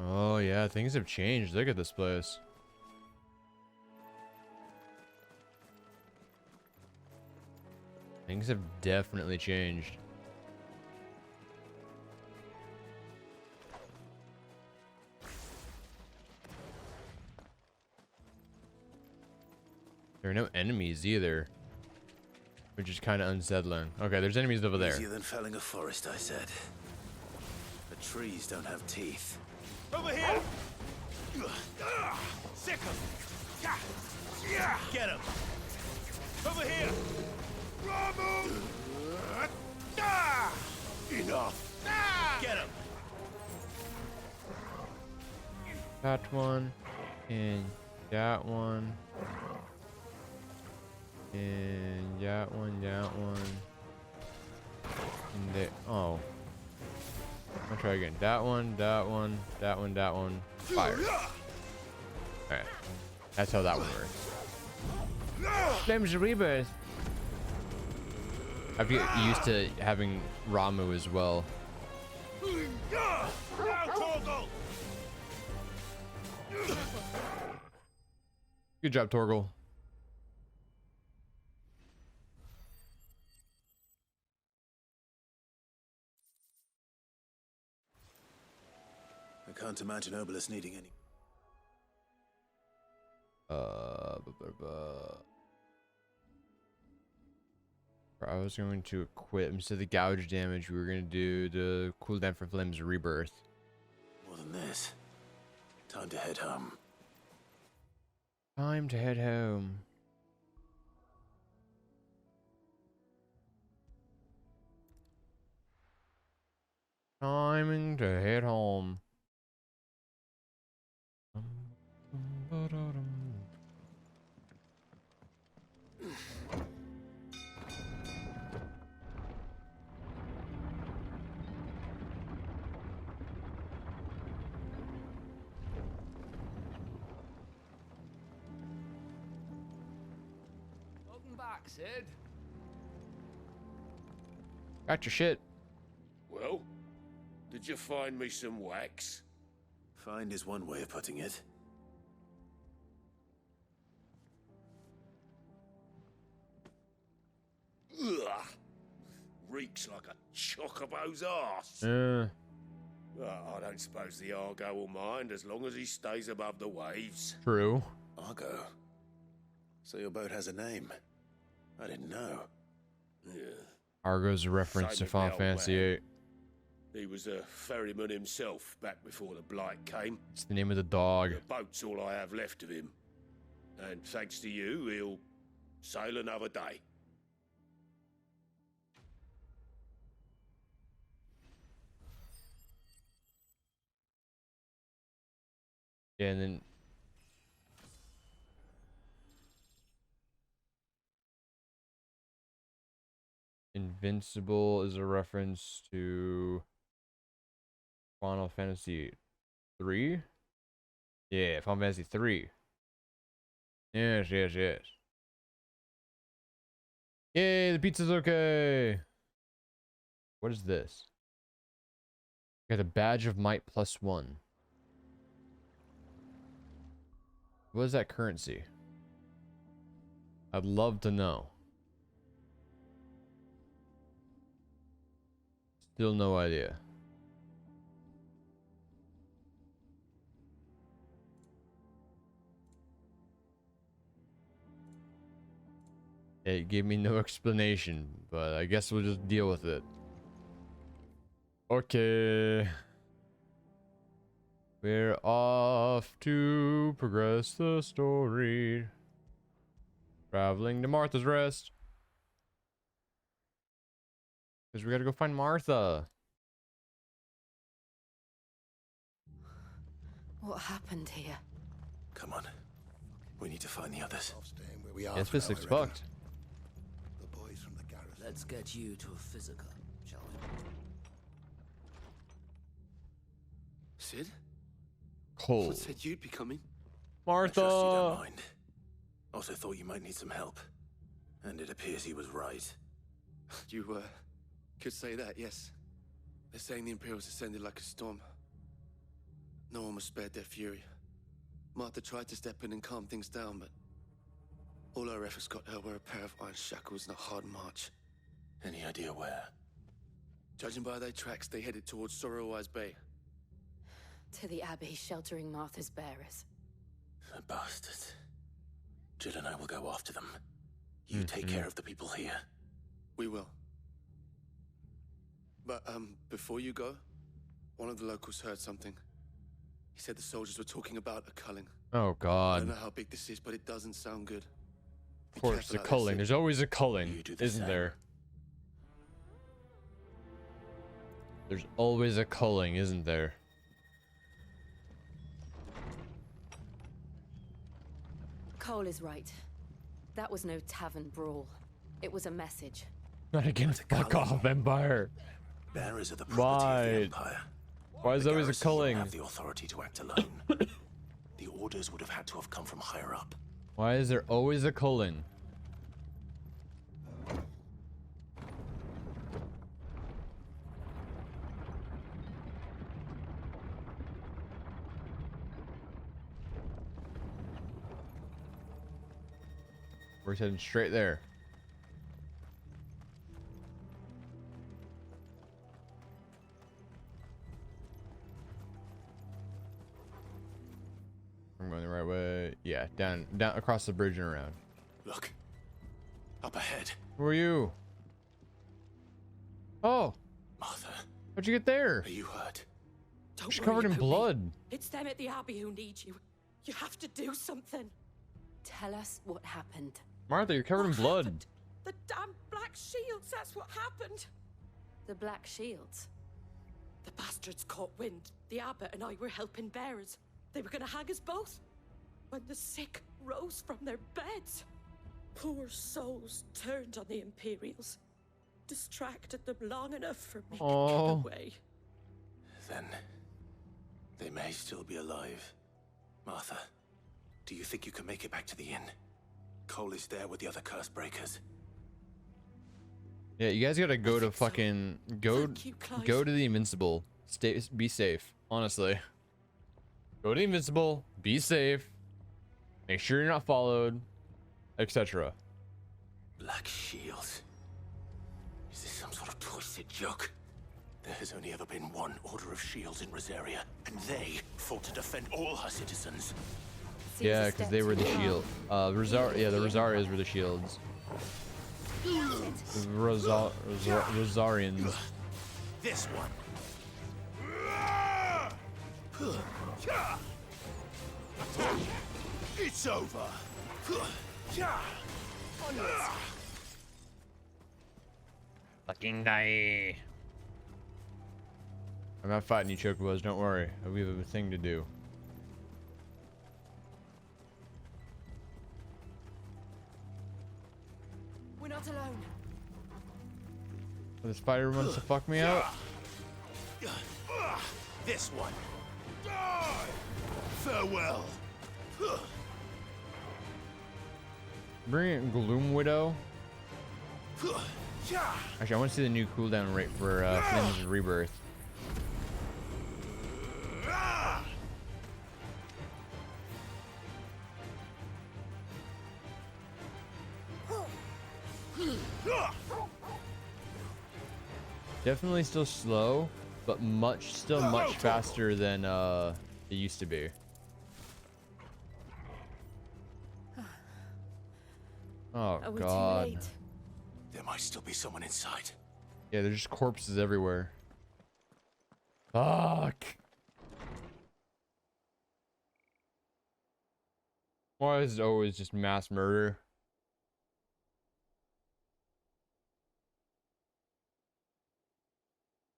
Oh yeah, things have changed. Look at this place. Things have definitely changed. There are no enemies either, which is kind of unsettling. Okay, there's enemies over there. Easier than felling a forest, I said. The trees don't have teeth. Over here! Sick 'em! Get him! Over here! Ramu! Enough! Get him! That one, and that one, and that one, and that. Oh, I'll try again. That one, that one, that one, that one. Fire. Alright, that's how that one works. Flames of Rebirth. I get used to having Ramu as well. Good job, Torgal. I can't imagine Obelisk needing any. I was going to equip instead of the gouge damage. We were going to do the cooldown for Flames of Rebirth. More than this. Time to head home. Time to head home. Timing to head home. Welcome back, Sid. Got your shit. Well, did you find me some wax? Find is one way of putting it. Ugh. Reeks like a chocobo's arse. I don't suppose the Argo will mind as long as he stays above the waves. True. Argo. So your boat has a name. I didn't know. Yeah. Argo's a reference Same to as Final the old Fantasy man. VIII. He was a ferryman himself back before the Blight came. It's the name of the dog. The boat's all I have left of him. And thanks to you, he'll sail another day. Yeah, and then Invincible is a reference to Final Fantasy 3? Yeah, Final Fantasy 3. Yes, yes, yes. Yay, the pizza's okay. What is this? Got a badge of might +1. What is that currency? I'd love to know. Still no idea. It gave me no explanation, but I guess we'll just deal with it. Okay. We're off to progress the story. Traveling to Martha's Rest. Because we gotta go find Martha. What happened here? Come on. We need to find the others. Yes, this looks fucked. The boys from the garrison. Let's get you to a physical, shall we? Sid? Cold. What said you'd be coming? I trust you don't Martha. mind. Also thought you might need some help. And it appears he was right. You, could say that, yes. They're saying the Imperials descended like a storm. No one was spared their fury. Martha tried to step in and calm things down, but all our efforts got her were a pair of iron shackles and a hard march. Any idea where? Judging by their tracks, they headed towards Sorrowwise Bay. To the Abbey sheltering Martha's bearers. The bastards. Jill and I will go after them. You take care of the people here. We will. But, before you go, one of the locals heard something. He said the soldiers were talking about a culling. Oh I God. don't know how big this is, but it doesn't sound good. Of course, a culling. There's always a culling, You do the isn't same. there? There's always a culling, isn't there? Cole is right. That was no tavern brawl. It was a message. Not against fuck off, Empire. Bearers are the property of the Why? Empire. Why is The always a garrison wouldn't culling? have the authority to act alone. The orders would have had to have come from higher up. Why is there always a culling? We're heading straight there. I'm going the right way. Yeah, down across the bridge and around. Look. Up ahead. Who are you? Oh, Martha, how'd you get there? are you hurt? Don't She's worry covered in about me. blood. It's them at the Abbey who need you. You have to do something. Tell us what happened. Martha, you're covered in blood. Happened? The damn Black Shields, that's what happened. The Black Shields? The bastards caught wind. The abbot and I were helping bearers. They were gonna hang us both. When the sick rose from their beds. Poor souls turned on the Imperials. Distracted them long enough for me to Oh. get away. Then they may still be alive. Martha, do you think you can make it back to the inn? Cole is there with the other curse breakers. Yeah, you guys gotta go to think so. fucking go Thank you, Clive. go to the Invincible. Be safe, honestly. Go to the Invincible, be safe, make sure you're not followed, etc. Black Shields. Is this some sort of twisted joke? There has only ever been one Order of Shields in Rosaria, and they fought to defend all her citizens. Seems Yeah, a because step they were the too far. shield. Yeah, the Rosarias were the shields. The Rosarians. This one. It's over. Fucking die. I'm not fighting you, Chocobos. Don't worry. We have a thing to do. We're not alone. The spider wants to fuck me out. This one. Farewell. Bring it, Gloom Widow. Actually, I want to see the new cooldown rate for Flames of Rebirth. Definitely still slow, but still much faster than it used to be. Oh Are we God. too late? There might still be someone inside. Yeah, there's just corpses everywhere. Fuck. Why is it always just mass murder?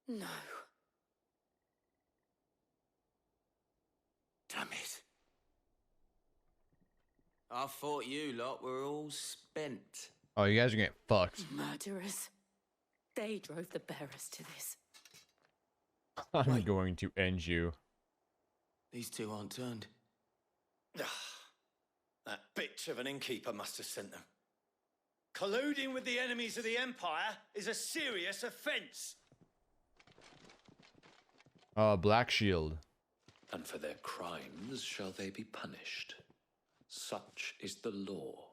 No. Damn it. I thought you lot were all spent. Oh, you guys are getting fucked. Murderers. They drove the bearers to this. I'm going to end you. These two aren't turned. That bitch of an innkeeper must have sent them. Colluding with the enemies of the Empire is a serious offense. Black Shield. and for their crimes shall they be punished. Such is the law.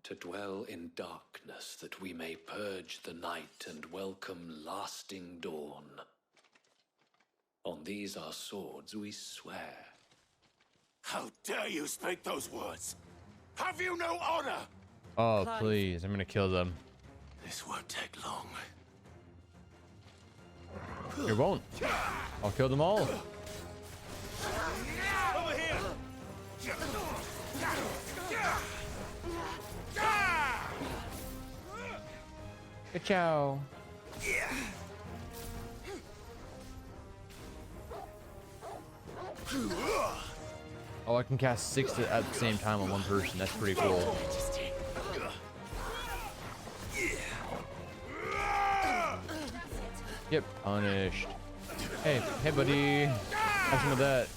To dwell in darkness that we may purge the night and welcome lasting dawn. On these our swords we swear. How dare you speak those words? Have you no honor? Oh, Clive. please. I'm going to kill them. This won't take long. It won't. I'll kill them all. Over here! Good chow. Oh, I can cast 6 at the same time on one person. That's pretty cool. Yep, punished. Hey, buddy. Have some of that.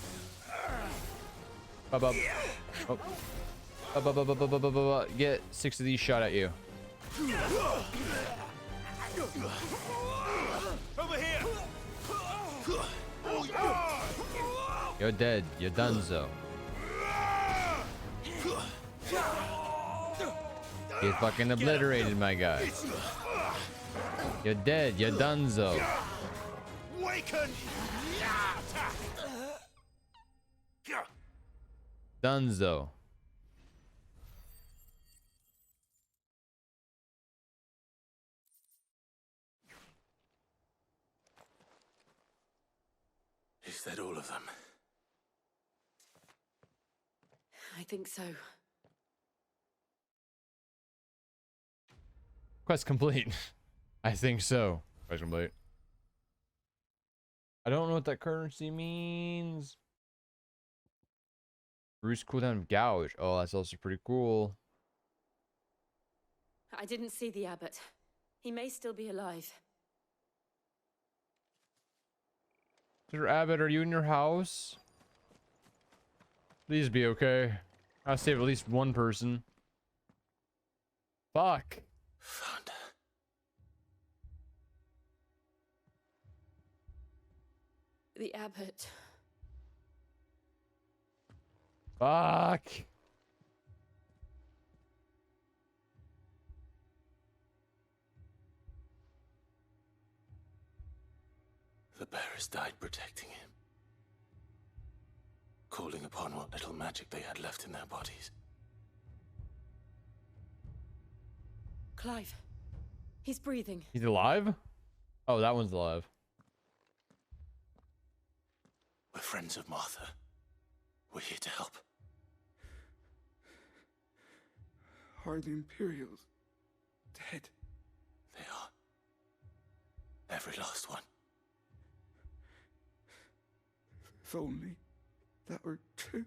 Bub, bub. Oh. Get 6 of these shot at you. Over here! You're dead. You're donezo. Get fucking obliterated, my guy. You're dead. You're donezo. Waken! Dunzo. Is that all of them? I think so. Quest complete. I think so. Quest complete. I don't know what that currency means. Bruce cooldown of gouge. Oh, that's also pretty cool. I didn't see the abbot. He may still be alive. Mr. Abbott, are you in your house? Please be okay. I'll save at least one person. Fuck. Found her. The abbot. Fuck. The bearers died protecting him. Calling upon what little magic they had left in their bodies. Clive. He's breathing. He's alive? Oh, that one's alive. We're friends of Martha. We're here to help. Are the Imperials dead? They are. Every last one. If only that were true.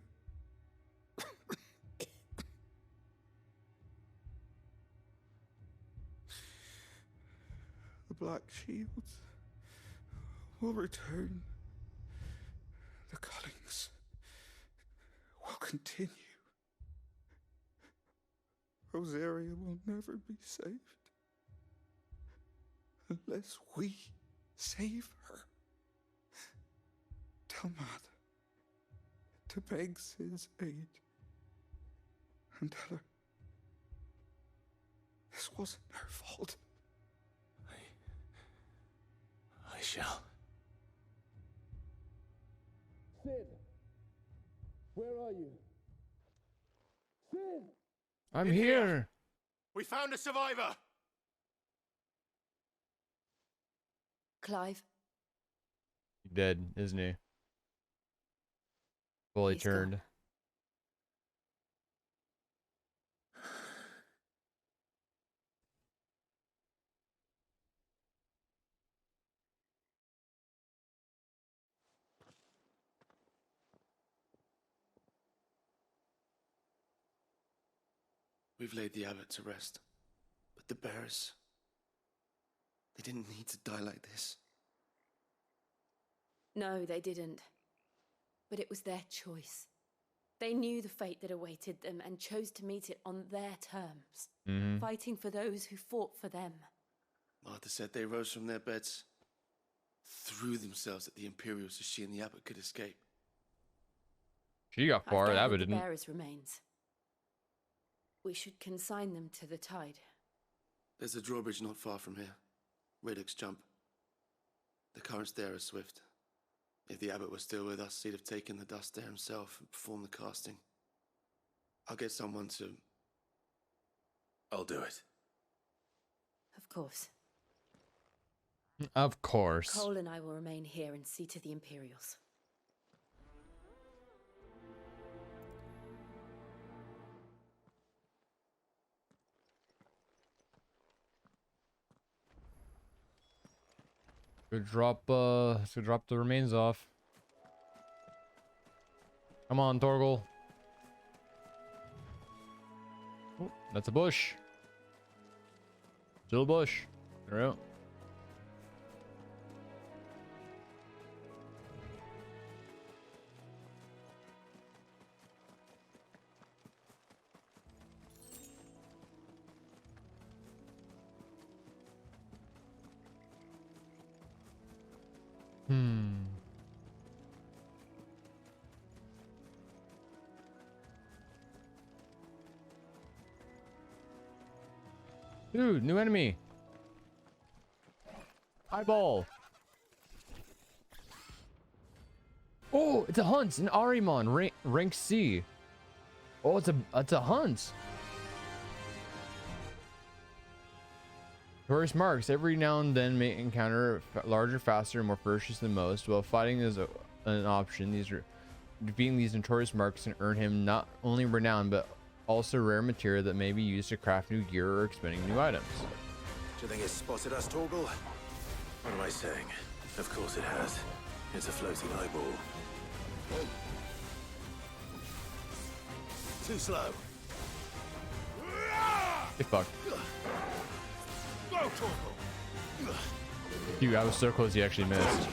The Black Shields will return. The cullings will continue. Rosaria will never be saved unless we save her. Tell Mother to beg Sid's aid and tell her this wasn't her fault. I shall. Sid, where are you? Sid! I'm here. We found a survivor! Clive. Dead, isn't he? Fully He's gone. turned. We've laid the abbot to rest. But the bearers, they didn't need to die like this. No, they didn't. But it was their choice. They knew the fate that awaited them and chose to meet it on their terms, fighting for those who fought for them. Martha said they rose from their beds, threw themselves at the Imperials so she and the Abbot could escape. She got far, I've that gathered but the didn't. bearers' remains. We should consign them to the tide. There's a drawbridge not far from here. Reddock's Jump. The currents there are swift. If the Abbot was still with us, he'd have taken the dust there himself and performed the casting. I'll get someone to... I'll do it. Of course. Of course. Cole and I will remain here and see to the Imperials. Let's go drop the remains off. Come on, Torgal. Oh, that's a bush. Still a bush. There we go. Dude, new enemy. Eyeball. Oh, it's a hunt, an Arimon, rank C. Oh, it's a hunt. Tourist marks. Every now and then may encounter larger, faster, and more ferocious than most. While fighting is an option, defeating these notorious marks can earn him not only renown, but also rare material that may be used to craft new gear or expanding new items. Do you think it's spotted us, Torgal? What am I saying? Of course it has. It's a floating eyeball. Too slow. Hey, fuck. Go, Torgal. Dude, I was so close he actually missed.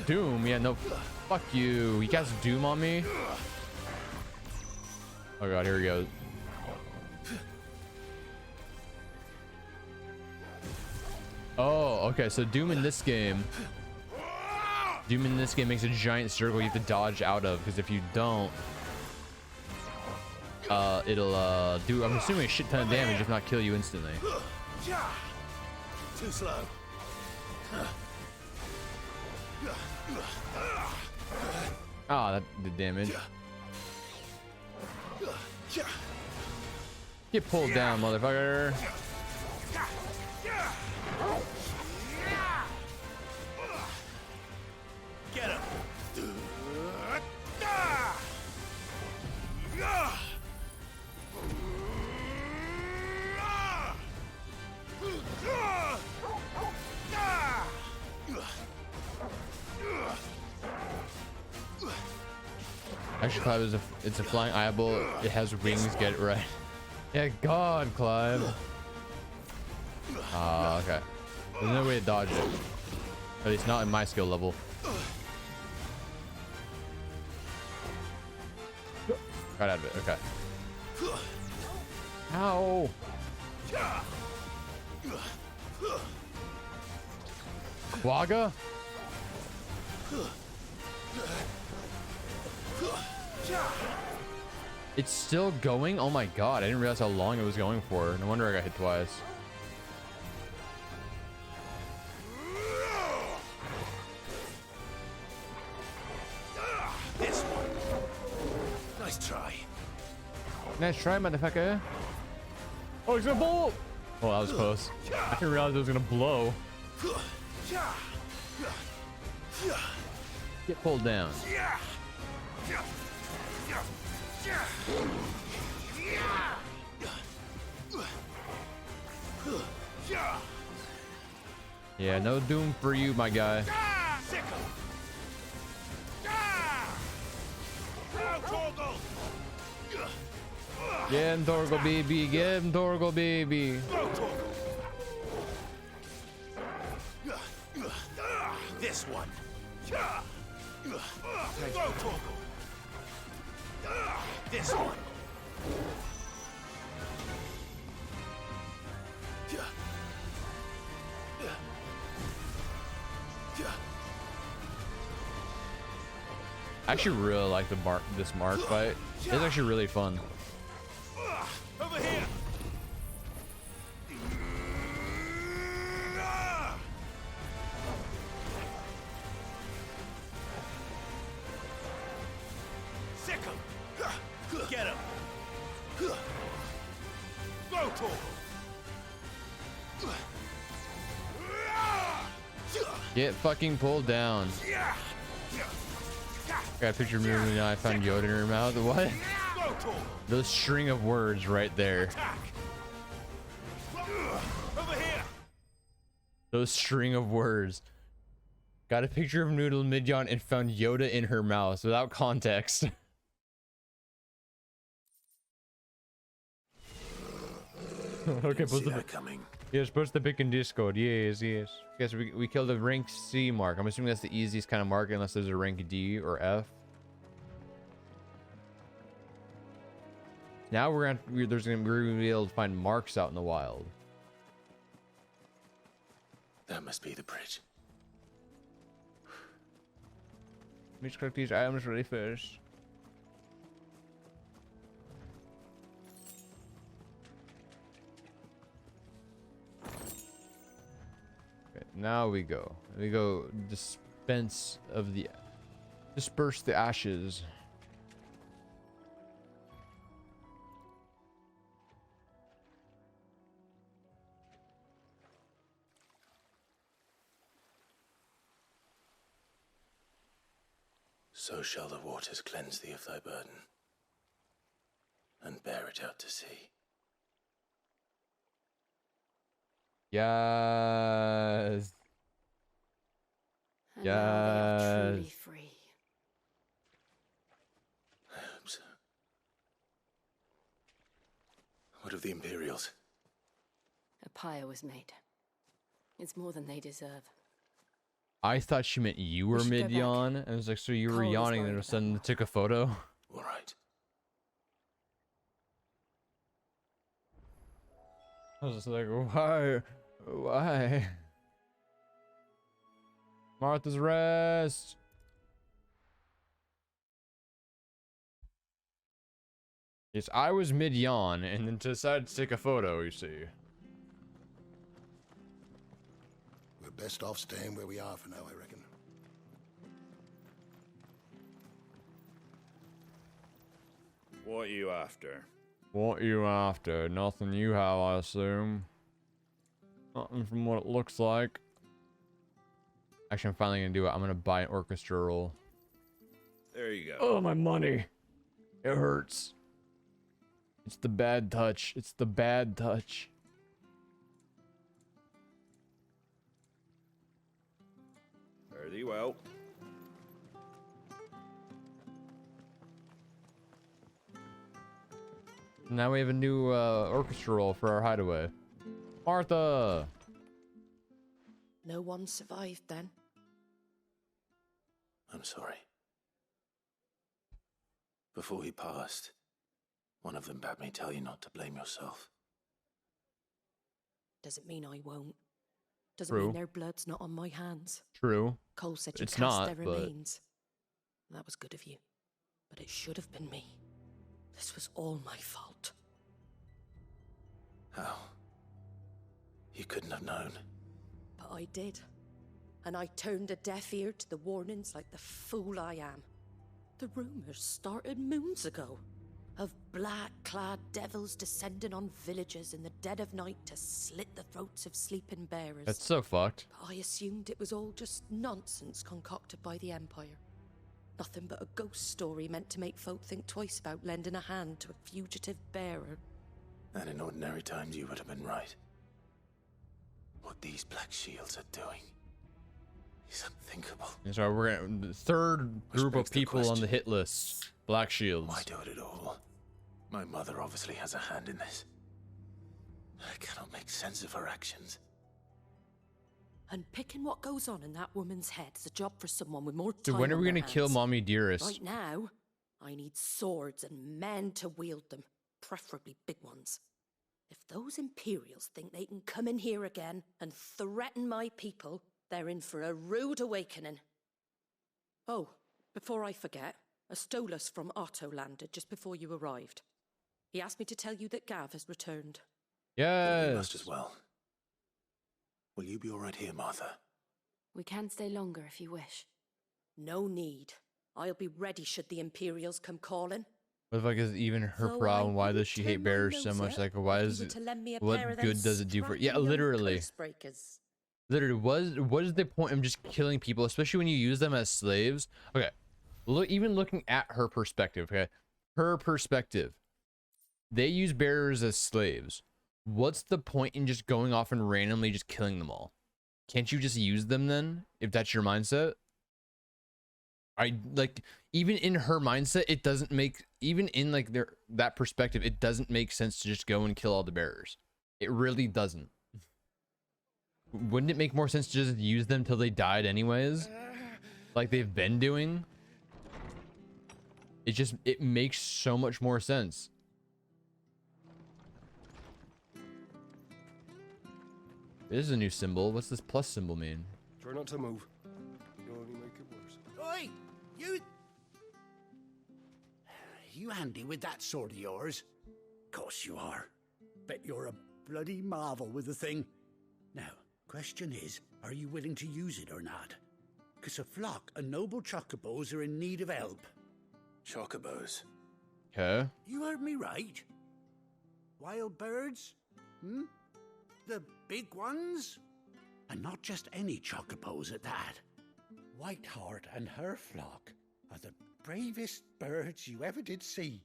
Doom, yeah, no. Fuck you. You guys Doom on me? Oh god, here we go. Oh, okay, so Doom in this game makes a giant circle you have to dodge out of, because if you don't, it'll do, I'm assuming, a shit ton of damage, if not kill you instantly. Too slow. Ah, that did damage. Get pulled down, motherfucker. Get him. Actually, Clive, it's a flying eyeball. It has wings. Get it right. Yeah, God, Clive. Ah, okay. There's no way to dodge it. At least not in my skill level. Got out of it. Okay. Ow. Quagga? It's still going? Oh my god, I didn't realize how long it was going for. No wonder I got hit twice. This one. Nice try. Nice try, motherfucker. Oh, it's gonna blow! Oh, that was close. I didn't realize it was gonna blow. Get pulled down. Yeah, no doom for you, my guy. Get him, Torgal baby. Get him, Torgal baby. This one. This one. actually really like this Mark fight. It's actually really fun. Over here. Sick him. Get him. Brutal. Get fucking pulled down. Got a picture of me when I found Yoda in her mouth. What? Those string of words right there. Those string of words. Got a picture of Noodle Midyon and found Yoda in her mouth without context. Okay, post the coming. yes, post the pic in Discord. Yes, yes. Yes, we killed a rank C mark. I'm assuming that's the easiest kind of mark unless there's a rank D or F. Now we're gonna be able to find marks out in the wild. That must be the bridge. Let me just collect these items really first. Okay, now we go. We go disperse the ashes. So shall the waters cleanse thee of thy burden, and bear it out to sea. Yes. And now they are truly Yes. free. I hope so. What of the Imperials? A pyre was made. It's more than they deserve. I thought she meant you were should go mid back. yawn, and I was like, so you were Cole was yawning, and worried all of a sudden about took a photo. All right. I was just like, why? Why? Martha's Rest. Yes, I was mid yawn and then decided to take a photo, you see. We're best off staying where we are for now, I reckon. What are you after? What you after? Nothing you have, I assume. Nothing from what it looks like. Actually, I'm finally gonna do it. I'm gonna buy an orchestra roll. There you go. Oh, my money. It hurts. It's the bad touch. It's the bad touch. Fare thee well. Now we have a new orchestra roll for our hideaway. Martha! No one survived then. I'm sorry. Before he passed, one of them bade me tell you not to blame yourself. Doesn't mean I won't. Doesn't True. mean their blood's not on my hands. True. Cole said you It's cast not, their but- remains. That was good of you. But it should have been me. This was all my fault. How? You couldn't have known. But I did. And I turned a deaf ear to the warnings like the fool I am. The rumors started moons ago. Of black-clad devils descending on villages in the dead of night to slit the throats of sleeping bearers. That's so fucked. But I assumed it was all just nonsense concocted by the Empire. Nothing but a ghost story meant to make folk think twice about lending a hand to a fugitive bearer. And in ordinary times, you would have been right. What these Black Shields are doing is unthinkable. And so we're gonna, the third Which group of begs the people on the question. hit list. Black Shields. Why do it at all? My mother obviously has a hand in this. I cannot make sense of her actions. And picking what goes on in that woman's head is a job for someone with more time. So when are on we their gonna kill hands. Mommy Dearest? Right now, I need swords and men to wield them, preferably big ones. If those Imperials think they can come in here again and threaten my people, they're in for a rude awakening. Oh, before I forget, A Stolas from Otto landed just before you arrived. He asked me to tell you that Gav has returned. Yes. We must as well. Will you be all right here, Martha? We can stay longer if you wish. No need. I'll be ready should the Imperials come calling. What the fuck is even her Though problem? I Why does wouldn't she turn hate my bears so nose much? up Like, why if is you were it? to lend me a pair What of them good does it do for? Yeah, strapping young literally. curse breakers. Literally, what is the point of just killing people, especially when you use them as slaves? Okay, look, even looking at her perspective. Okay, her perspective. They use bearers as slaves. What's the point in just going off and randomly just killing them all? Can't you just use them then, if that's your mindset? I like, even in her mindset, it doesn't make, even in like that perspective, it doesn't make sense to just go and kill all the bearers. It really doesn't. Wouldn't it make more sense to just use them till they died anyways, like they've been doing? It makes so much more sense. This is a new symbol. What's this plus symbol mean? Try not to move. You'll only make it worse. Oi! You handy with that sword of yours? Course you are. Bet you're a bloody marvel with the thing. Now, question is, are you willing to use it or not? 'Cause a flock of noble chocobos are in need of help. Chocobos? Okay. You heard me right. Wild birds? The big ones? And not just any chocobos at that. Whiteheart and her flock are the bravest birds you ever did see.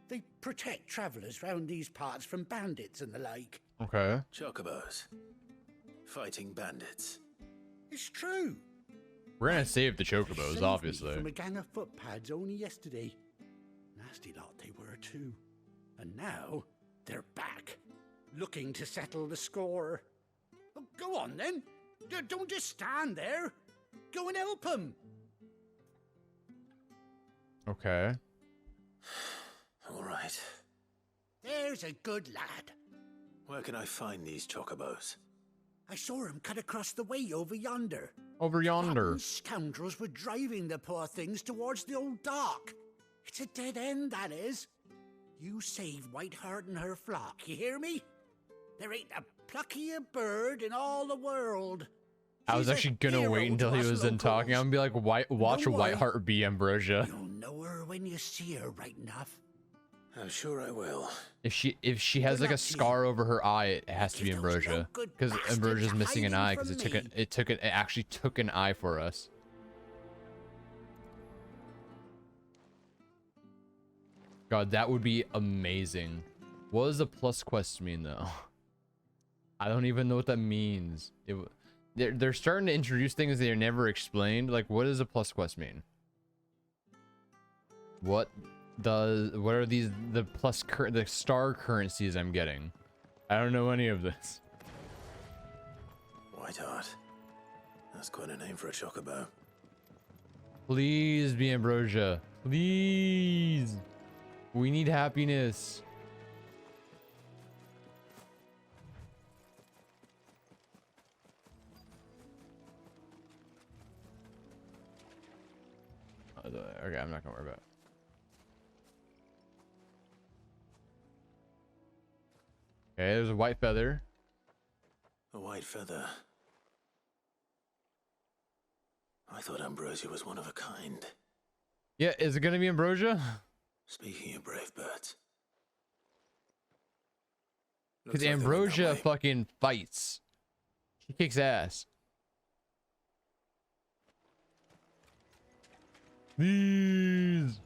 They protect travellers round these parts from bandits and the like. Okay. Chocobos. Fighting bandits. It's true. We're gonna save the They chocobos, saved obviously. me from a gang of footpads only yesterday. Nasty lot they were too. And now they're back, looking to settle the score. Oh, go on then. Don't just stand there. Go and help them. Okay. All right. There's a good lad. Where can I find these chocobos? I saw him cut across the way over yonder. Over yonder. Rotten scoundrels were driving the poor things towards the old dock. It's a dead end, that is. You save Whiteheart and her flock, you hear me? There ain't a pluckier bird in all the world. I was She's a actually gonna hero wait until to he us was done talking. I'm gonna be like, watch Don't worry. Whiteheart be Ambrosia. You'll know her when you see her, right enough. I'm sure I will. If she has like a scar over her eye, it has to be Ambrosia, because Ambrosia's missing an eye because it actually took an eye for us. God, that would be amazing. What does the plus quest mean though? I don't even know what that means. They're starting to introduce things they are never explained. Like, what does a plus quest mean? What are these, the star currencies I'm getting? I don't know any of this. Whiteheart. That's quite a name for a chocobo. Please be Ambrosia. Please. We need happiness. Okay, I'm not gonna worry about it. Okay, there's a white feather. A white feather. I thought Ambrosia was one of a kind. Yeah, is it gonna be Ambrosia? Speaking of brave birds. Because Ambrosia fucking fights. She kicks ass. Please.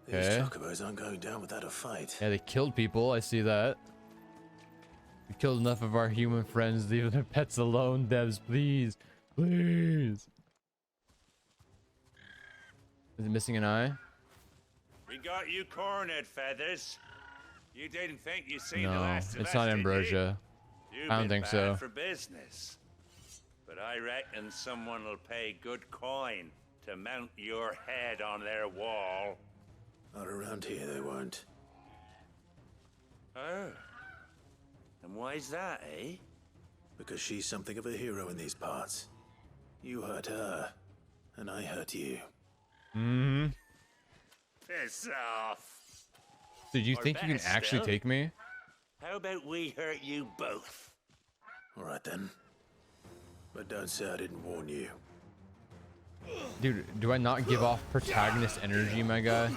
These chocobos aren't going down without a fight. Yeah, they killed people. I see that. We killed enough of our human friends. Leave their pets alone, devs. Please. Please. Is it missing an eye? We got you cornered, Feathers. You didn't think you'd seen the No, last of it's us, not did you? Ambrosia. You've I don't been think so. bad for business. But I reckon someone will pay good coin to mount your head on their wall. Not around here, they won't. Oh. And why's that, eh? Because she's something of a hero in these parts. You hurt her, and I hurt you. Mm-hmm. Piss off. Did you Or think you can better actually still, take me? How about we hurt you both? All right then. But don't say I didn't warn you. Dude, do I not give off protagonist energy, my guy?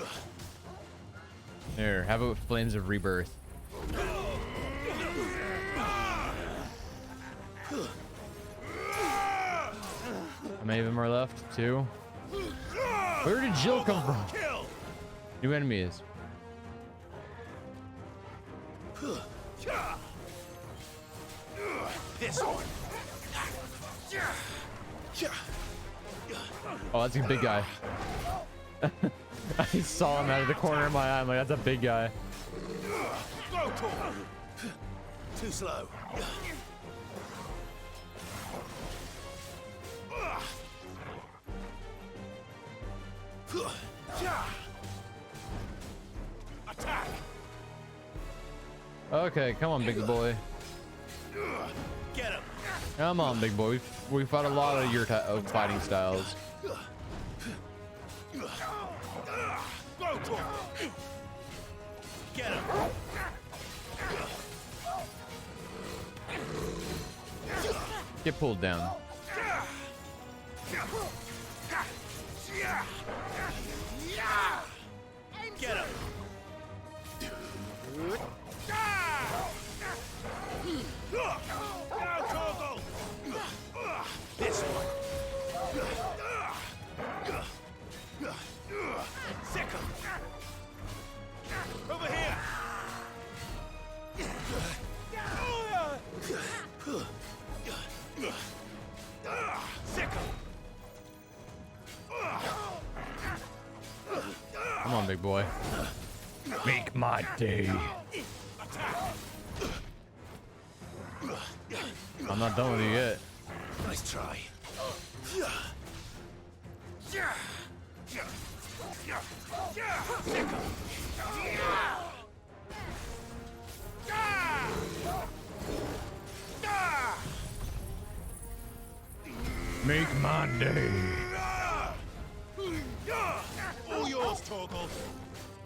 There, have it with Flames of Rebirth. How many of them are left? 2? Where did Jill come from? New enemies. This one. Oh, that's a big guy. I saw him out of the corner of my eye. I'm like, that's a big guy. Go, Tor. Too slow. Attack. Okay, come on, big boy. Get him. Come on, big boy. We fought a lot of your fighting styles. Go, Tor. Get him. Get pulled down. Get him. Now, Torgal. This one. Sick him. Over here. Sick him. Come on, big boy. Make my day. I'm not done with you yet. Nice try. Make my day. All yours, Torgal.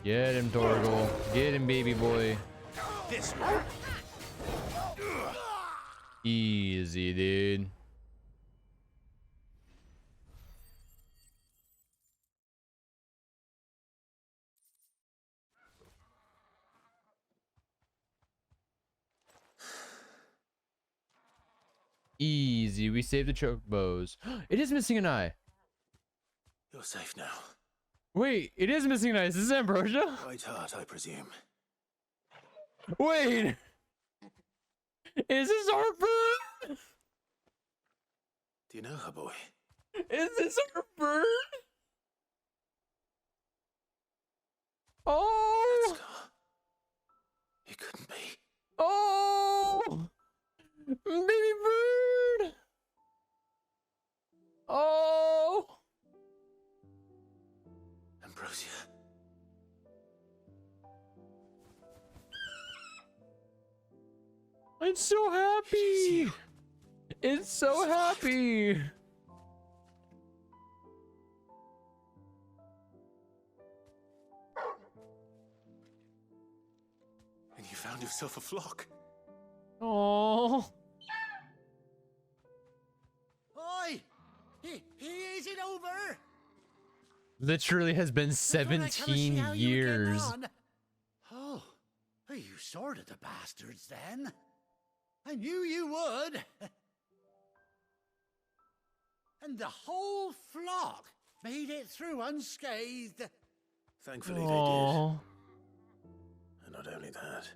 Get him, Torgal. Get him, baby boy. This one. Easy, dude. Easy. We saved the choke bows. It is missing an eye. You're safe now. Wait, it is missing an eye. Is this Ambrosia? Right heart, I presume. Wait. Is this our bird? Do you know her, boy? Is this our bird? Oh! It couldn't be. Oh! Baby bird! Oh! Ambrosia. It's so happy! It's so happy! And you found yourself a flock. Oh! Oi! Is it over? Literally has been 17 years. Oh, you sorted the bastards then. I knew you would. And the whole flock made it through unscathed. Thankfully Aww. they did. And not only that.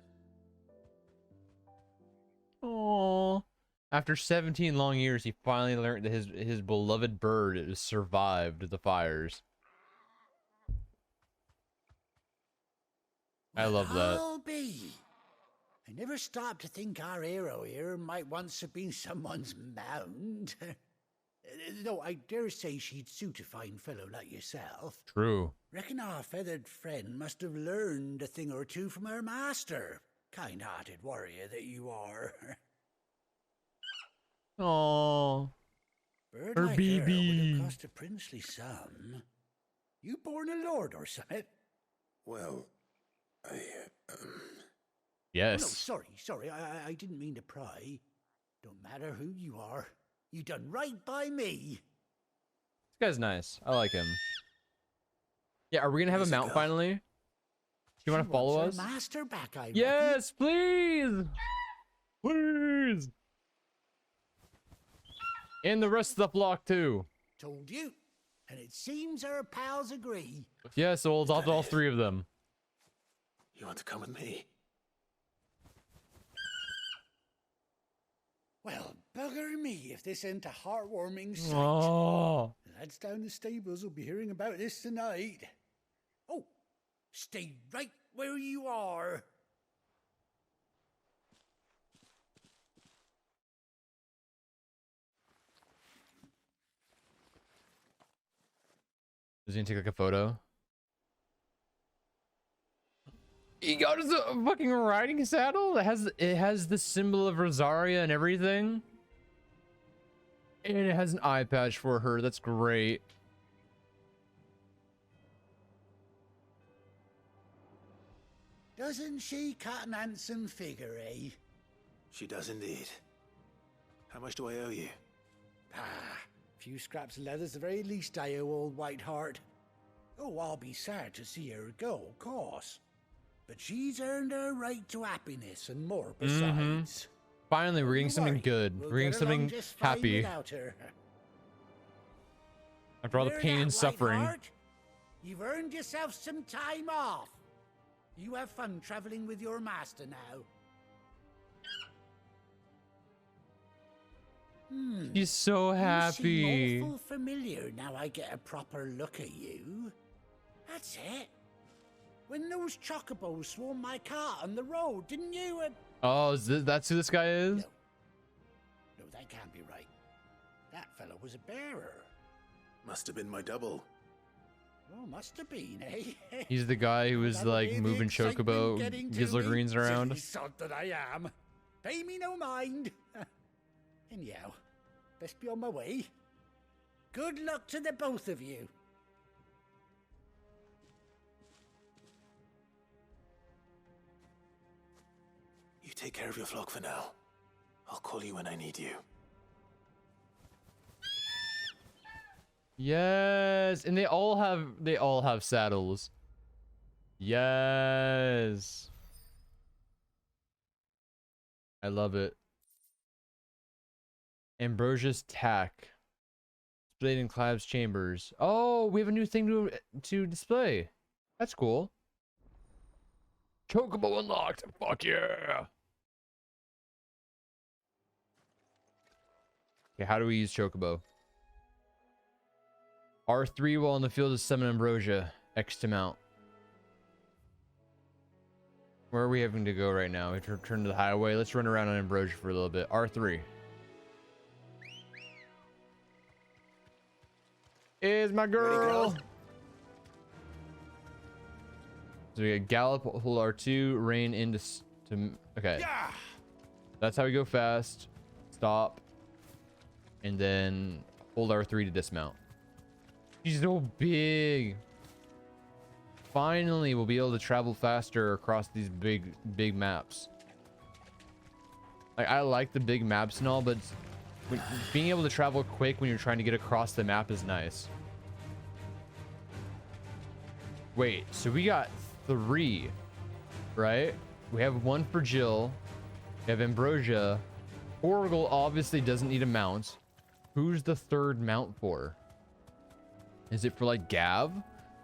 Oh! After 17 long years, he finally learned that his beloved bird has survived the fires. I love that. I'll be. I never stopped to think our hero here might once have been someone's mount. Though I dare say she'd suit a fine fellow like yourself. True. Reckon our feathered friend must have learned a thing or two from her master. Kind-hearted warrior that you are. Oh, Bird her like her would BB. have cost a princely sum. You born a lord or something? Well, I, Yes. Oh, no, sorry. I didn't mean to pry. Don't matter who you are. You done right by me. This guy's nice. I like him. Yeah, are we gonna have a mount finally? Do you want to follow us? Master back, I Yes, please. Please. And the rest of the flock too. Told you. And it seems our pals agree. Yes, so we'll adopt all 3 of them. you want to come with me? Well, bugger me if this ain't a heartwarming sight. Oh. The lads down the stables will be hearing about this tonight. Oh, stay right where you are. Does he take like a photo? He got his fucking riding saddle. It has the symbol of Rosaria and everything. And it has an eye patch for her. That's great. Doesn't she cut an handsome figure, eh? She does indeed. How much do I owe you? Ah, few scraps of leather's the very least I owe old Whiteheart. Oh, I'll be sad to see her go, of course. But she's earned her right to happiness and more besides. Finally, we're getting something good. We're getting something happy. Her. After all the pain and suffering. Whiteheart? You've earned yourself some time off. You have fun traveling with your master now. She's so happy. You seem awful familiar now I get a proper look at you. That's it. When those chocobos swarmed my cart on the road, didn't you? Oh, that's who this guy is? No, that can't be right. That fellow was a bearer. Must have been my double. Oh, must have been, eh? He's the guy who was like moving chocobo Gizzler Greens around. Silly sod that I am. Pay me no mind. Anyhow, best be on my way. Good luck to the both of you. You take care of your flock for now. I'll call you when I need you. Yes, and they all have saddles. Yes. I love it. Ambrosia's tack. Displayed in Clive's chambers. Oh, we have a new thing to display. That's cool. Chocobo unlocked. Fuck yeah. Okay, how do we use Chocobo? R3 while in the field is summon Ambrosia. X to mount. Where are we having to go right now? We have to return to the highway. Let's run around on Ambrosia for a little bit. R3. Is my girl. So we got gallop, hold R2, rein into okay. That's how we go fast. Stop. And then hold R3 to dismount. She's so big. Finally, we'll be able to travel faster across these big maps. Like, I like the big maps and all, but being able to travel quick when you're trying to get across the map is nice. Wait, so we got 3, right? We have 1 for Jill. We have Ambrosia. Oracle obviously doesn't need a mount. Who's the 3rd mount for? Is it for like Gav?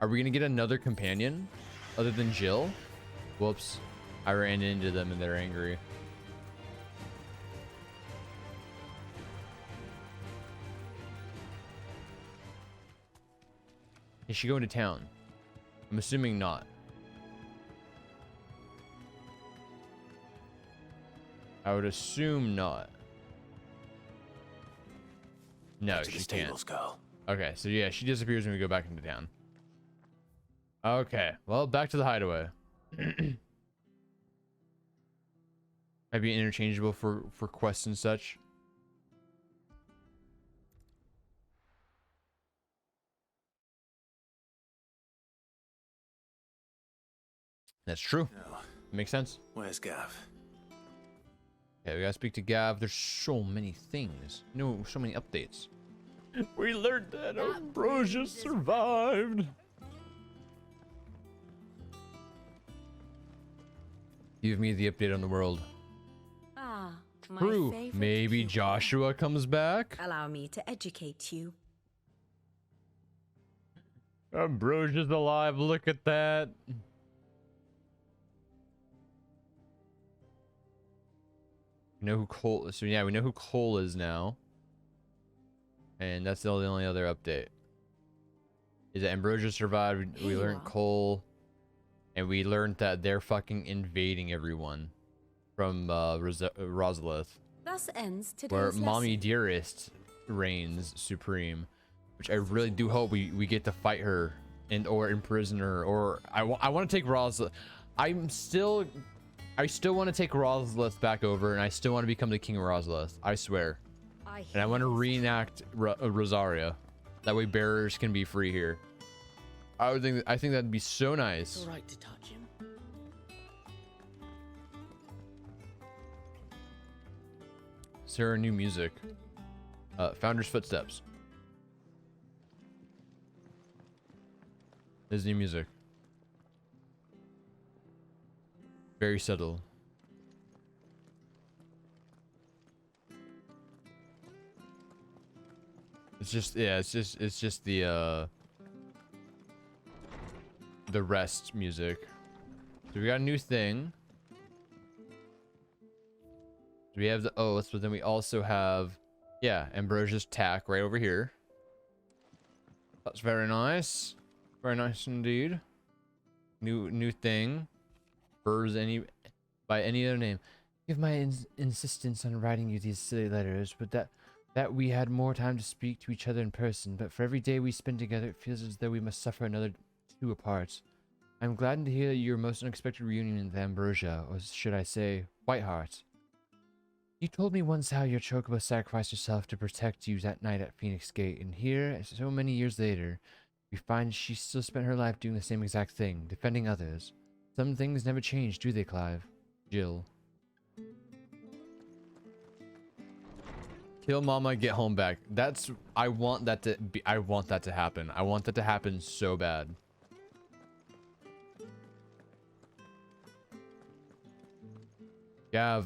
Are we gonna get another companion other than Jill? Whoops. I ran into them and they're angry. Is she going to town? I'm assuming not. I would assume not. No, she can't. Okay, so yeah, she disappears when we go back into town. Okay, well, back to the hideaway. Might be interchangeable for quests and such. That's true. No. Makes sense. Where's Gav? Okay, we gotta speak to Gav. There's so many things. No, so many updates. We learned that Ambrosia survived. Give me the update on the world. Ah, my True. favorite Maybe pupil. Joshua comes back. Allow me to educate you. Ambrosia's alive. Look at that. We know who Cole is. So yeah, we know who Cole is now. And that's the only other update. Is that Ambrosia survived. We learned Cole. And we learned that they're fucking invading everyone. From Rosalith. Thus ends today's Where lesson. Mommy Dearest reigns supreme. Which I really do hope we get to fight her. And or imprison her. Or I want to take Rosalith. I still want to take Rosalith back over. And I still want to become the King of Rosalith. I swear. And I want to reenact Rosaria. That way bearers can be free here. I think that'd be so nice. It's all right to touch him. Is there new music? Founder's Footsteps. There's new music. Very subtle. It's just the rest music. So we got a new thing. So we have the oaths, but then we also have, yeah, Ambrosia's tack right over here. That's very nice. Very nice indeed. New thing. Birds by any other name. Give my insistence on writing you these silly letters, but that we had more time to speak to each other in person, but for every day we spend together, it feels as though we must suffer another two apart. I'm glad to hear your most unexpected reunion with Ambrosia, or should I say, Whiteheart. You told me once how your chocobo sacrificed herself to protect you that night at Phoenix Gate, and here, so many years later, we find she still spent her life doing the same exact thing, defending others. Some things never change, do they, Clive? Jill. Kill Mama, get home back. I want that to happen. I want that to happen so bad. Gav.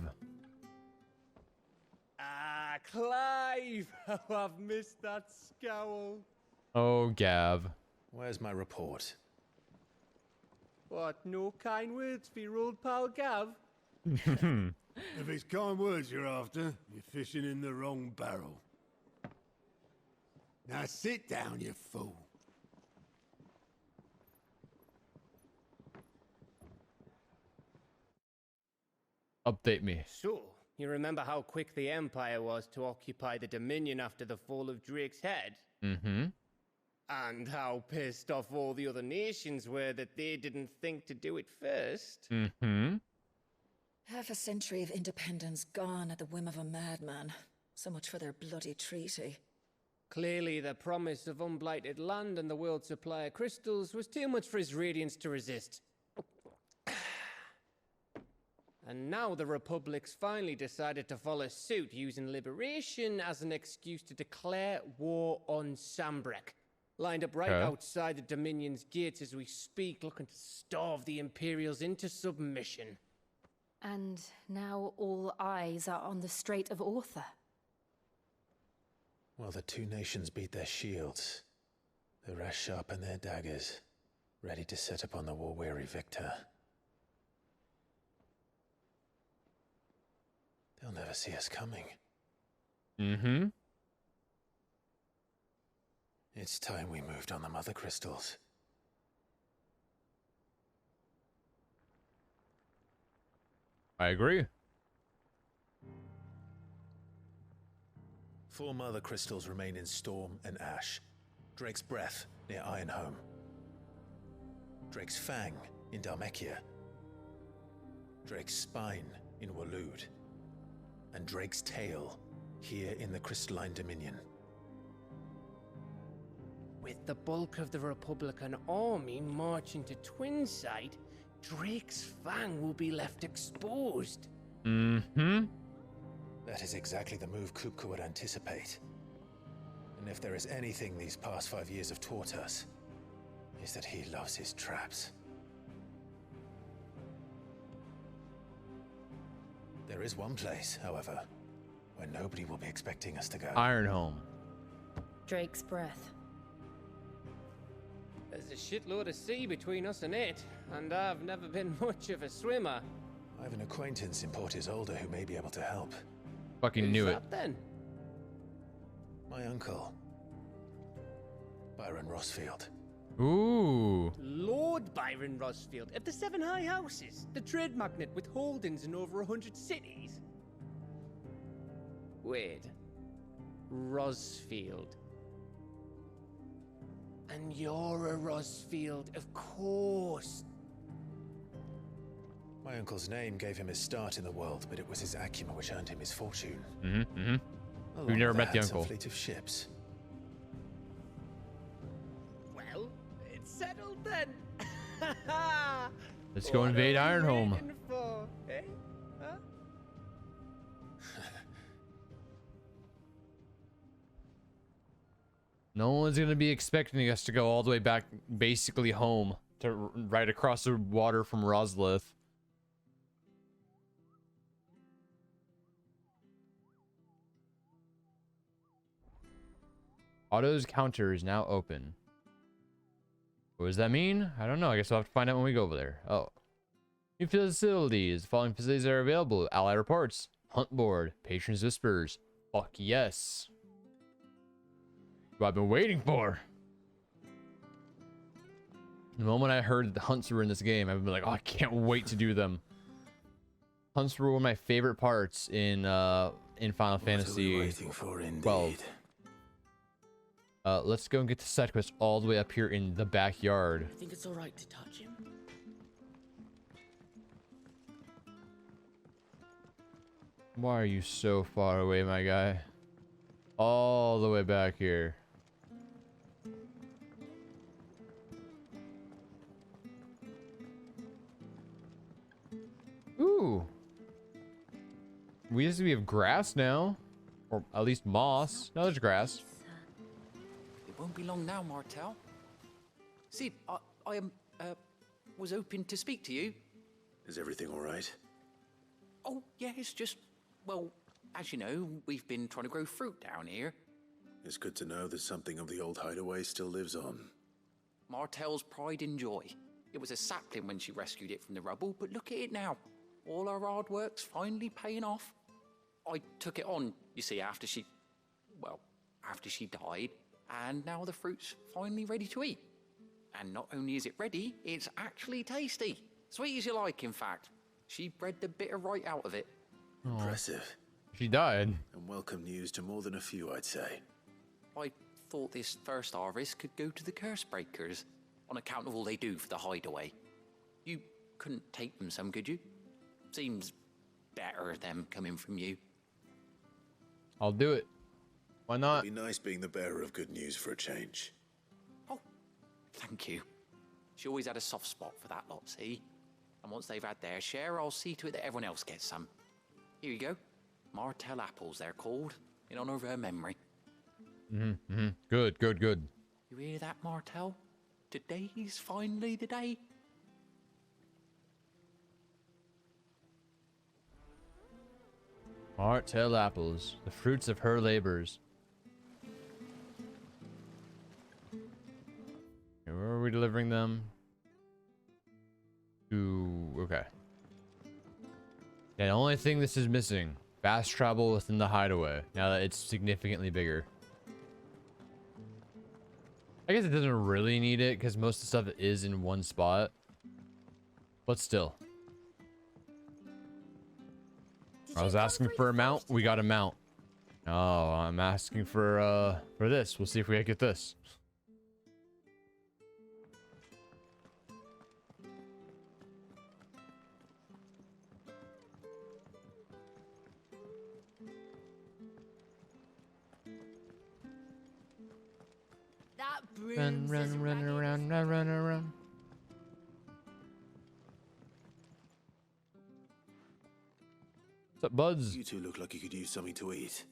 Ah, Clive! How I've missed that scowl. Oh, Gav. Where's my report? What, no kind words for your old pal Gav? If it's kind words you're after, you're fishing in the wrong barrel. Now sit down, you fool. Update me. So, you remember how quick the Empire was to occupy the Dominion after the fall of Drake's head? Mm-hmm. And how pissed off all the other nations were that they didn't think to do it first? Mm-hmm. Half a century of independence gone at the whim of a madman. So much for their bloody treaty. Clearly, the promise of unblighted land and the world's supply of crystals was too much for his radiance to resist. And now the Republic's finally decided to follow suit, using liberation as an excuse to declare war on Sambrek. Lined up right outside the Dominion's gates as we speak, looking to starve the Imperials into submission. And now all eyes are on the Strait of Author. While the two nations beat their shields, the rest sharpen their daggers, ready to set upon the war-weary victor. They'll never see us coming. Mm-hmm. It's time we moved on the mother crystals. I agree. 4 mother crystals remain in Storm and Ash. Drake's Breath near Ironhome. Drake's Fang in Dhalmekia. Drake's Spine in Waloed. and Drake's tail here in the Crystalline Dominion. With the bulk of the Republican army marching to Twinside, Drake's Fang will be left exposed. Mm-hmm. That is exactly the move Kupka would anticipate. And if there is anything these past 5 years have taught us, is that he loves his traps. There is one place, however, where nobody will be expecting us to go. Ironhome. Drake's breath. There's a shitload of sea between us and it, and I've never been much of a swimmer. I have an acquaintance in Port Isolde who may be able to help. Fucking knew it. Then? My uncle, Byron Rossfield. Ooh. Lord Byron Rossfield of the Seven High Houses, the trade magnate with holdings in over 100 cities. Wait. Rossfield. And you're a Rossfield, of course. My uncle's name gave him his start in the world, but it was his acumen which earned him his fortune. Mm-hmm. Mm-hmm. Along We've never with met the that, some uncle. fleet of ships. Well, it's settled then. Let's go invade Ironhome. Eh? Huh? No one's gonna be expecting us to go all the way back, basically home, to right across the water from Roslith. Otto's counter is now open. What does that mean? I don't know. I guess we'll have to find out when we go over there. Oh. New facilities. The following facilities are available. Ally reports. Hunt board. Patrons whispers. Fuck yes. What I've been waiting for. The moment I heard the hunts were in this game, I've been like, oh, I can't wait to do them. Hunts were one of my favorite parts in Final Fantasy Waiting for, 12. Let's go and get the side quest all the way up here in the backyard. I think it's all right to touch him. Why are you so far away, my guy? All the way back here. Ooh. We have grass now. Or at least moss. No, there's grass. It won't be long now, Martel. Sid, I was hoping to speak to you. Is everything all right? Oh, yeah, it's just, well, as you know, we've been trying to grow fruit down here. It's good to know that something of the old hideaway still lives on. Martel's pride and joy. It was a sapling when she rescued it from the rubble, but look at it now. All our hard work's finally paying off. I took it on, you see, after she died, and now the fruit's finally ready to eat. And not only is it ready, it's actually tasty. Sweet as you like, in fact. She bred the bitter right out of it. Impressive. She died. And welcome news to more than a few, I'd say. I thought this first harvest could go to the curse breakers, on account of all they do for the hideaway. You couldn't take them some, could you? Seems better them coming from you. I'll do it. Why not? It'd be nice being the bearer of good news for a change. Oh, thank you. She always had a soft spot for that lot, see? And once they've had their share, I'll see to it that everyone else gets some. Here you go. Martel apples, they're called, in honor of her memory. Good, good, good. You hear that, Martel? Today's finally the day. Martel apples, the fruits of her labors. Okay, where are we delivering them? Okay. Yeah, the only thing this is missing, fast travel within the hideaway, now that it's significantly bigger. I guess it doesn't really need it, because most of the stuff is in one spot. But still. I was asking for a mount, we got a mount. Oh, I'm asking for this. We'll see if we get this. Run, run, run around, run, run around. What's up, buds? You two look like you could use something to eat.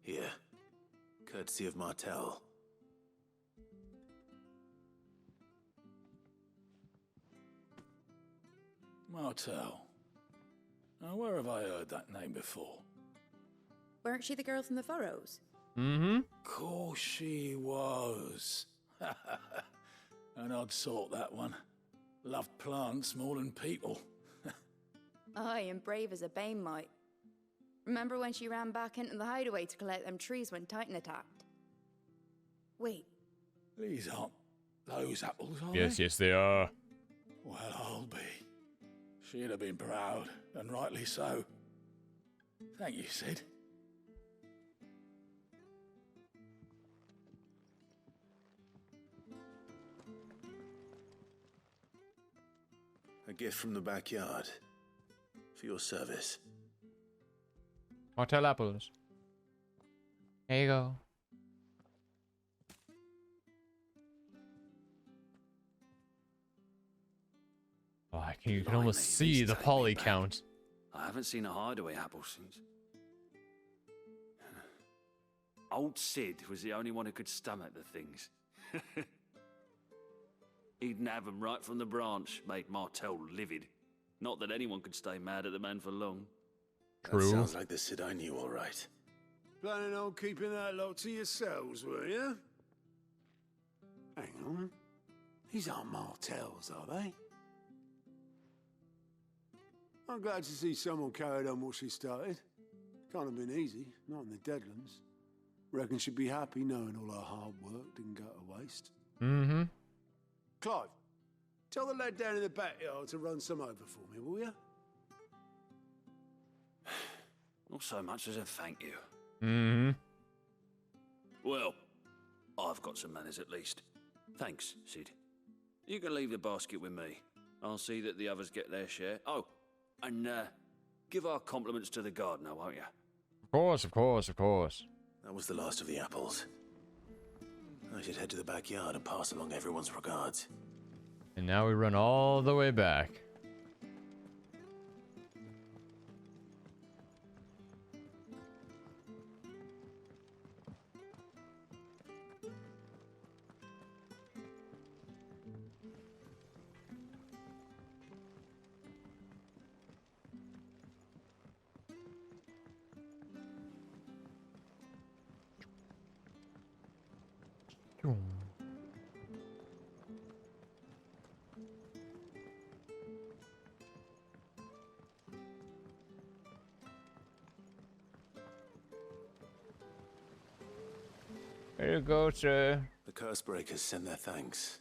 Here. Courtesy of Martel. Martel. Now, where have I heard that name before? Weren't she the girl from the Furrows? Mm-hmm. Course she was. An odd sort, that one. Loved plants more than people. Aye, and brave as a bane might. Remember when she ran back into the hideaway to collect them trees when Titan attacked? Wait. These aren't those apples, are Yes, they? yes, they are. Well, I'll be. She'd have been proud, and rightly so. Thank you, Sid. A gift from the backyard. For your service. Martel apples. There you go. Oh, you can almost see the poly count. I haven't seen a hideaway apple since. Old Sid was the only one who could stomach the things. He'd nab them right from the branch, made Martel livid. Not that anyone could stay mad at the man for long. That sounds like the Sid I knew, all right. Planning on keeping that lot to yourselves, were you? Hang on. These aren't Martels, are they? I'm glad to see someone carried on what she started. Can't have been easy, not in the Deadlands. Reckon she'd be happy knowing all her hard work didn't go to waste. Mm-hmm. Clive, tell the lad down in the backyard to run some over for me, will you? Not so much as a thank you. Mm-hmm. Well, I've got some manners at least. Thanks, Sid. You can leave the basket with me. I'll see that the others get their share. Oh, and give our compliments to the gardener, won't you? Of course, of course, of course. That was the last of the apples. I should head to the backyard and pass along everyone's regards. And now we run all the way back. There you go, sir. The Cursebreakers sent their thanks.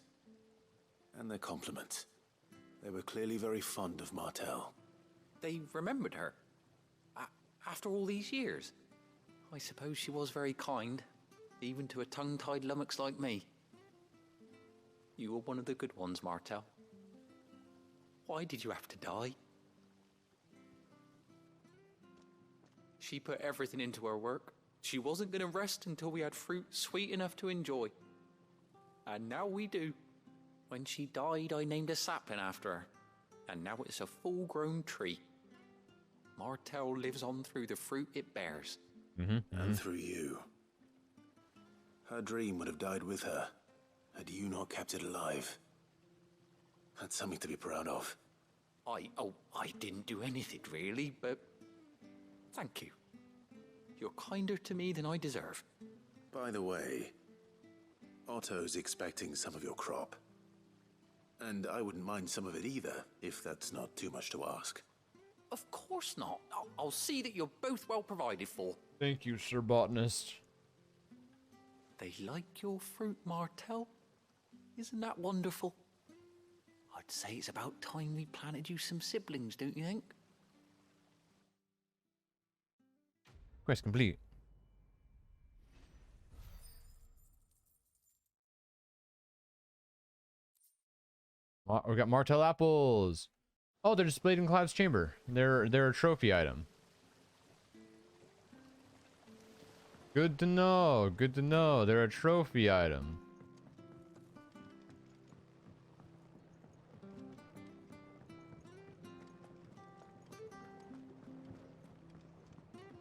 And their compliments. They were clearly very fond of Martel. They remembered her. After all these years. I suppose she was very kind, even to a tongue-tied lummox like me. You were one of the good ones, Martel. Why did you have to die? She put everything into her work. She wasn't going to rest until we had fruit sweet enough to enjoy. And now we do. When she died, I named a sapling after her. And now it's a full-grown tree. Martel lives on through the fruit it bears. And through you. Her dream would have died with her, had you not kept it alive. That's something to be proud of. I didn't do anything really, but thank you. You're kinder to me than I deserve. By the way, Otto's expecting some of your crop. And I wouldn't mind some of it either, if that's not too much to ask. Of course not. I'll see that you're both well provided for. Thank you, Sir Botanist. They like your fruit, Martel. Isn't that wonderful? I'd say it's about time we planted you some siblings, don't you think? Quest complete. We got Martel apples. Oh, they're displayed in Clive's chamber. They're a trophy item. Good to know. Good to know. They're a trophy item.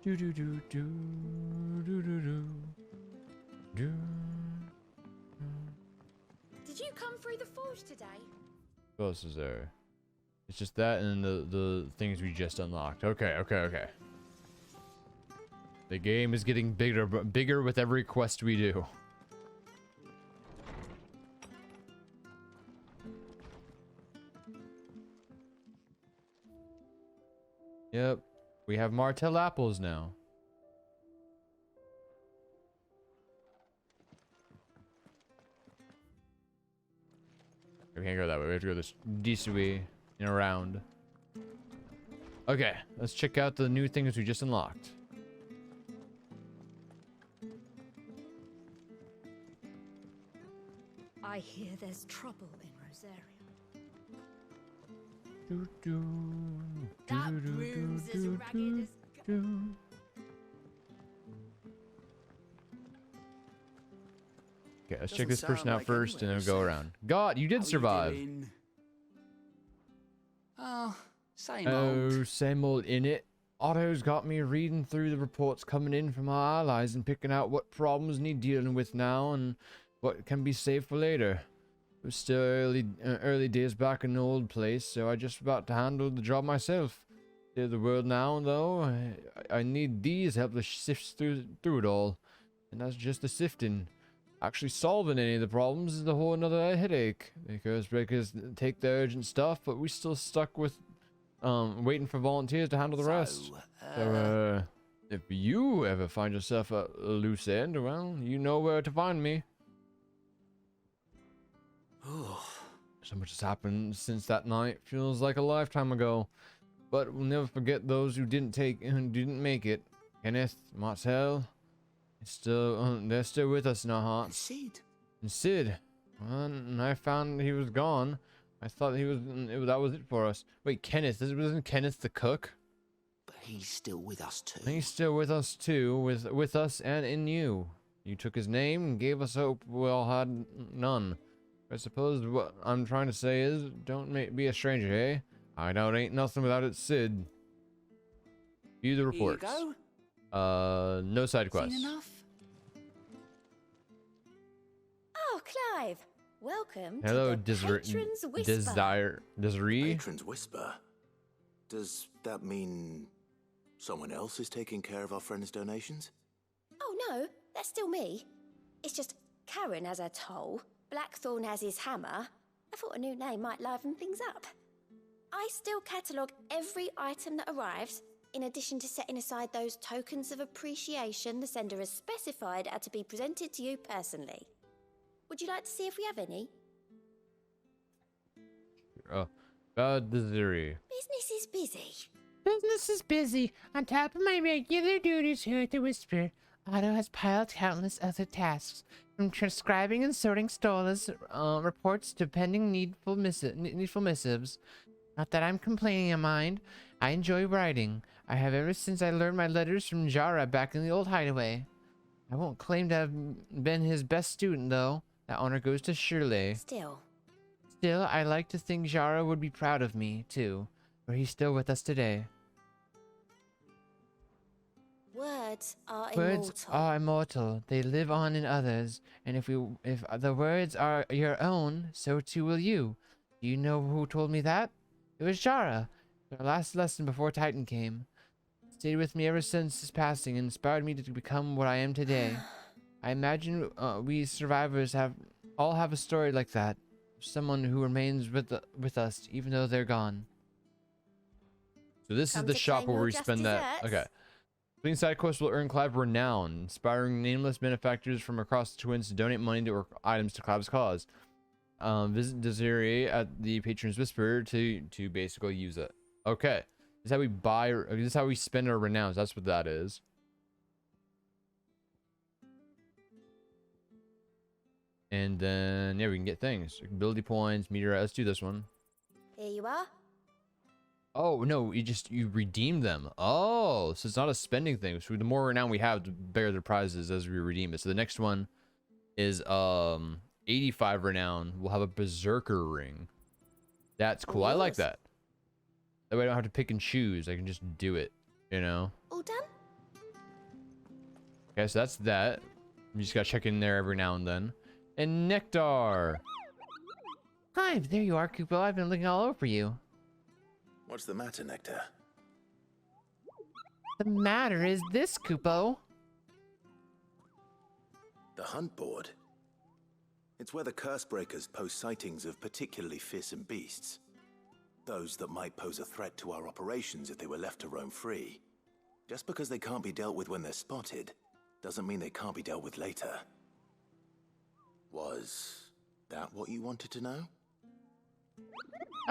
Do do do do do do do do. Did you come through the forge today? What else is there? It's just that and the things we just unlocked. Okay, okay, okay. The game is getting bigger with every quest we do. Yep, we have Martell apples now. We can't go that way. We have to go this way and around. Okay, let's check out the new things we just unlocked. I hear there's trouble in Rosaria. That room's as ragged as... Okay, let's check this person out first and then go around. God, you did survive. Oh, same Oh, old. same old in it. Otto's got me reading through the reports coming in from our allies and picking out what problems need dealing with now and what can be saved for later. It was still early days back in the old place, so I just about to handle the job myself. To the world now, though, I need these help to sift through it all, and that's just the sifting. Actually solving any of the problems is a whole another headache, because breakers take the urgent stuff, but we still stuck with waiting for volunteers to handle the rest. So if you ever find yourself at a loose end, well, you know where to find me. So much has happened since that night. Feels like a lifetime ago. But we'll never forget those who didn't make it. Kenneth, Martel, they're still with us in our hearts. Sid. And Sid. Well, and I found he was gone. I thought that was it for us. Wait, Kenneth, wasn't Kenneth the cook? But he's still with us too. He's still with us too, with us and in you. You took his name and gave us hope we all had none. I suppose what I'm trying to say is, don't be a stranger, eh? I know it ain't nothing without it, Sid. View the reports. Here you go. No side quests. Seen enough? Oh, Clive. Welcome Hello, to the Patron's Whisper. Desiree? Patron's Whisper? Does that mean someone else is taking care of our friend's donations? Oh, no. That's still me. It's just Karen has her toll. Blackthorn has his hammer. I thought a new name might liven things up. I still catalogue every item that arrives, in addition to setting aside those tokens of appreciation the sender has specified are to be presented to you personally. Would you like to see if we have any? Desiree. Business is busy. Business is busy. On top of my regular duties here at the Whisper, Otto has piled countless other tasks, from transcribing and sorting Stola's reports to pending needful missives. Not that I'm complaining of mind. I enjoy writing. I have ever since I learned my letters from Jara back in the old hideaway. I won't claim to have been his best student, though. That honor goes to Shirley. Still, I like to think Jara would be proud of me, too, for he's still with us today. words are Words immortal. are immortal. They live on in others, and if the words are your own, so too will you. Do you know who told me that? It was Jara. Our last lesson before Titan came. Stayed with me ever since his passing and inspired me to become what I am today. I imagine we survivors all have a story like that. Someone who remains with us even though they're gone. So this is the shop where we spend that. Okay. Completing side quests will earn Clive renown, inspiring nameless benefactors from across the Twins to donate money or items to Clive's cause. Visit Desiree at the Patron's Whisper to basically use it. Okay. This is how we buy. This is how we spend our renowns. That's what that is. And then yeah, we can get things. Ability points, meteorite. Let's do this one. Here you are. Oh no, you redeem them. Oh, so it's not a spending thing. So the more renown we have, the better the prizes as we redeem it. So the next one is 85 renown. We'll have a berserker ring. That's cool. I like that. That way I don't have to pick and choose. I can just do it, you know? All done? Okay, so that's that. You just gotta check in there every now and then. And Nectar. Hi, there you are, Kupo. I've been looking all over you. What's the matter, Nectar? The matter is this, Kupo. The hunt board. It's where the curse breakers post sightings of particularly fearsome beasts. Those that might pose a threat to our operations if they were left to roam free. Just because they can't be dealt with when they're spotted, doesn't mean they can't be dealt with later. Was that what you wanted to know?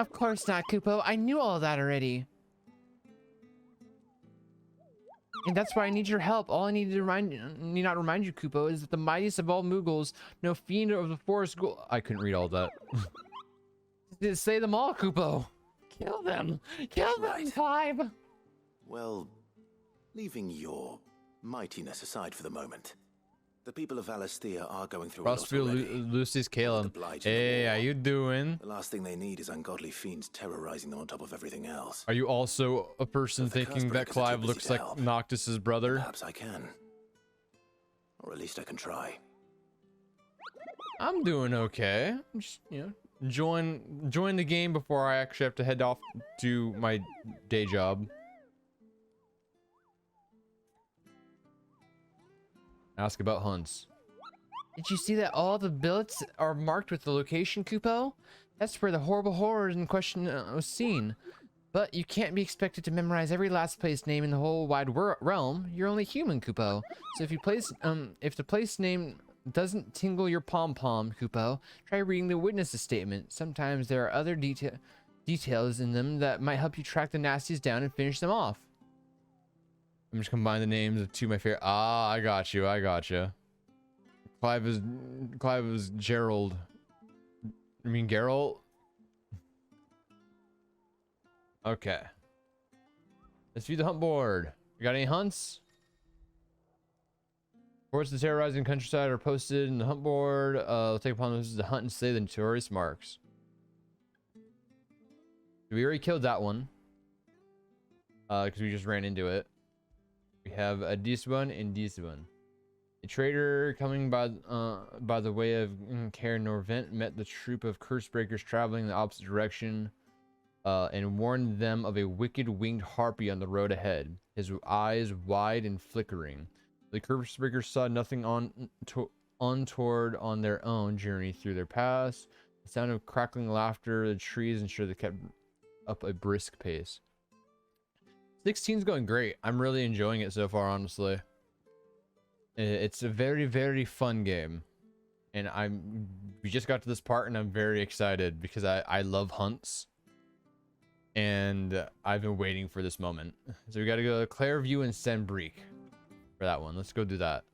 Of course not, Kupo. I knew all that already. And that's why I need your help. All I need to need not remind you, Kupo, is that the mightiest of all Mughals, no fiend of the forest ghoul. I couldn't read all that. Say them all, Kupo. Kill them. Kill them, Clive. Well, leaving your mightiness aside for the moment, the people of Valisthea are going through a lot already. Lucy's Caleb. Hey, how you doing? The last thing they need is ungodly fiends terrorizing them on top of everything else. Are you also a person thinking that Clive looks like Noctis's brother? Perhaps I can. Or at least I can try. I'm doing okay. Just, you know, join the game before I actually have to head off to my day job. Ask about hunts. Did you see that all the billets are marked with the location, Kupo? That's where the horrible horror in question was seen. But you can't be expected to memorize every last place name in the whole wide realm. You're only human, Kupo. So if the place name doesn't tingle your pom-pom, Kupo, try reading the witness's statement. Sometimes there are other details in them that might help you track the nasties down and finish them off. I'm just combining the names of two of my favorite. Ah, I got you. Clive is Gerald. I mean Geralt. Okay. Let's view the hunt board. You got any hunts? Reports of the terrorizing countryside are posted in the hunt board. We'll take upon this to hunt and slay the notorious marks. We already killed that one. Because we just ran into it. We have this one and this one. A trader coming by the way of Caer Norvent met the troop of curse breakers traveling in the opposite direction, and warned them of a wicked winged harpy on the road ahead, his eyes wide and flickering. The curse breakers saw nothing untoward on their own journey through their pass. The sound of crackling laughter, the trees ensured they kept up a brisk pace. 16's going great. I'm really enjoying it so far, honestly. It's a very, very fun game. And we just got to this part and I'm very excited because I love hunts. And I've been waiting for this moment. So we got to go to Clairview and Senbreek for that one. Let's go do that.